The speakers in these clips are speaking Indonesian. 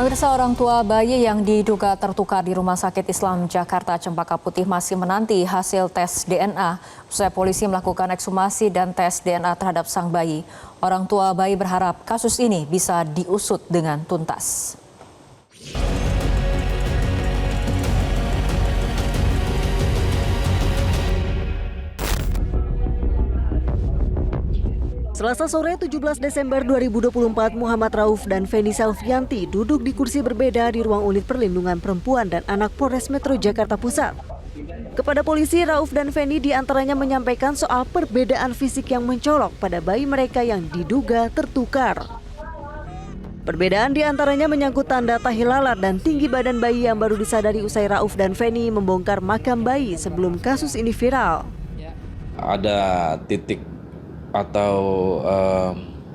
Pemirsa, orang tua bayi yang diduga tertukar di Rumah Sakit Islam Jakarta Cempaka Putih masih menanti hasil tes DNA. Usai polisi melakukan ekshumasi dan tes DNA terhadap sang bayi. Orang tua bayi berharap kasus ini bisa diusut dengan tuntas. Selasa sore 17 Desember 2024, Muhammad Rauf dan Feni Selvianti duduk di kursi berbeda di ruang unit perlindungan perempuan dan anak Polres Metro Jakarta Pusat. Kepada polisi, Rauf dan Feni diantaranya menyampaikan soal perbedaan fisik yang mencolok pada bayi mereka yang diduga tertukar. Perbedaan diantaranya menyangkut tanda tahi lalat dan tinggi badan bayi yang baru disadari usai Rauf dan Feni membongkar makam bayi sebelum kasus ini viral. Ada titik atau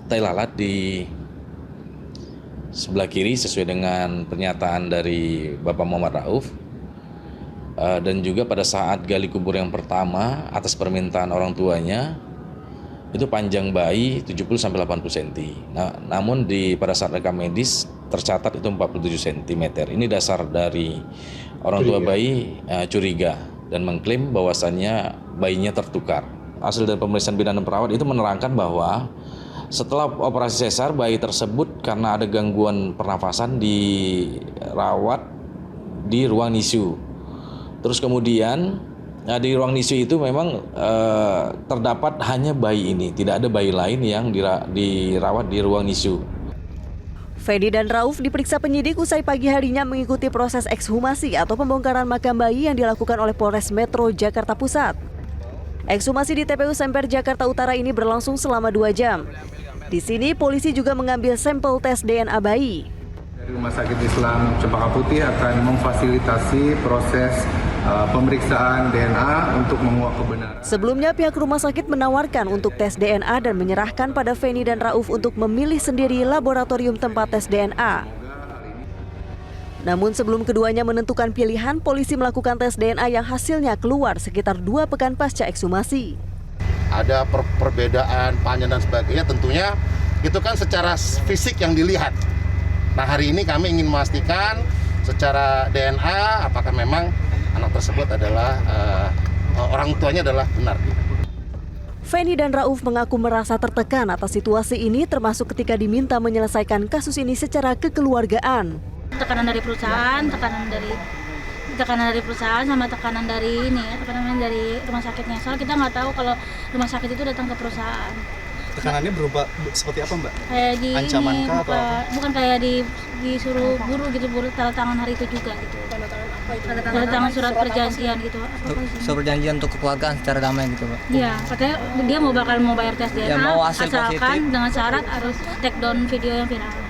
tai lalat di sebelah kiri sesuai dengan pernyataan dari Bapak Muhammad Rauf, dan juga pada saat gali kubur yang pertama atas permintaan orang tuanya itu panjang bayi 70-80 cm. Namun pada saat rekam medis tercatat itu 47 cm. Ini dasar dari orang tua bayi curiga dan mengklaim bahwasannya bayinya tertukar. Hasil dari pemeriksaan bidan dan perawat itu menerangkan bahwa setelah operasi sesar, bayi tersebut karena ada gangguan pernafasan dirawat di ruang NICU. Terus kemudian di ruang NICU itu memang terdapat hanya bayi ini, tidak ada bayi lain yang dirawat di ruang NICU. Feni dan Rauf diperiksa penyidik usai pagi harinya mengikuti proses ekshumasi atau pembongkaran makam bayi yang dilakukan oleh Polres Metro Jakarta Pusat. Ekshumasi di TPU Semper Jakarta Utara ini berlangsung selama 2 jam. Di sini polisi juga mengambil sampel tes DNA bayi. Dari Rumah Sakit Islam Cempaka Putih akan memfasilitasi proses pemeriksaan DNA untuk menguak kebenaran. Sebelumnya pihak rumah sakit menawarkan untuk tes DNA dan menyerahkan pada Feni dan Rauf untuk memilih sendiri laboratorium tempat tes DNA. Namun sebelum keduanya menentukan pilihan, polisi melakukan tes DNA yang hasilnya keluar sekitar 2 pekan pasca ekshumasi. Ada perbedaan panjang dan sebagainya, tentunya itu kan secara fisik yang dilihat. Nah, hari ini kami ingin memastikan secara DNA apakah memang anak tersebut adalah orang tuanya adalah benar. Feni dan Rauf mengaku merasa tertekan atas situasi ini, termasuk ketika diminta menyelesaikan kasus ini secara kekeluargaan. Tekanan dari perusahaan, tekanan dari perusahaan sama tekanan dari dari rumah sakitnya. Soalnya kita nggak tahu kalau rumah sakit itu datang ke perusahaan. Tekanannya berupa seperti apa, Mbak? Kayak di ancaman ini, kah, bukan kayak disuruh guru gitu, tanda tangan hari itu juga gitu. Tanda tangan surat perjanjian gitu. Surat perjanjian untuk kekeluargaan secara damai gitu, Mbak. Iya, katanya dia mau bayar tes DNA, ya, mau hasil asalkan positif dengan syarat harus take down video yang viral.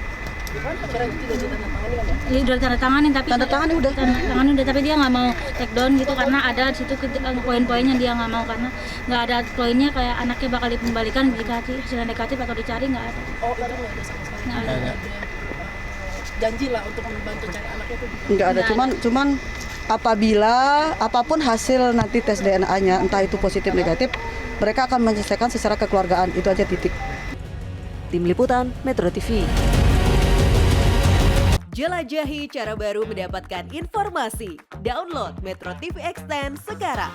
Iya, udah tanda tanganin, tapi tanda tanganin udah, tapi dia nggak mau take down gitu karena ada di situ poin-poinnya dia nggak mau, karena nggak ada poinnya kayak anaknya bakal dikembalikan jika hasilnya negatif atau dicari, nggak ada. Oh, itu nggak ada sama sekali. Nggak ada. Janji lah untuk membantu cari anaknya itu. Nggak ada, cuman apabila apapun hasil nanti tes DNA-nya, entah itu positif negatif, mereka akan menyelesaikan secara kekeluargaan, itu aja titik. Tim Liputan Metro TV. Jelajahi cara baru mendapatkan informasi. Download Metro TV Extend sekarang.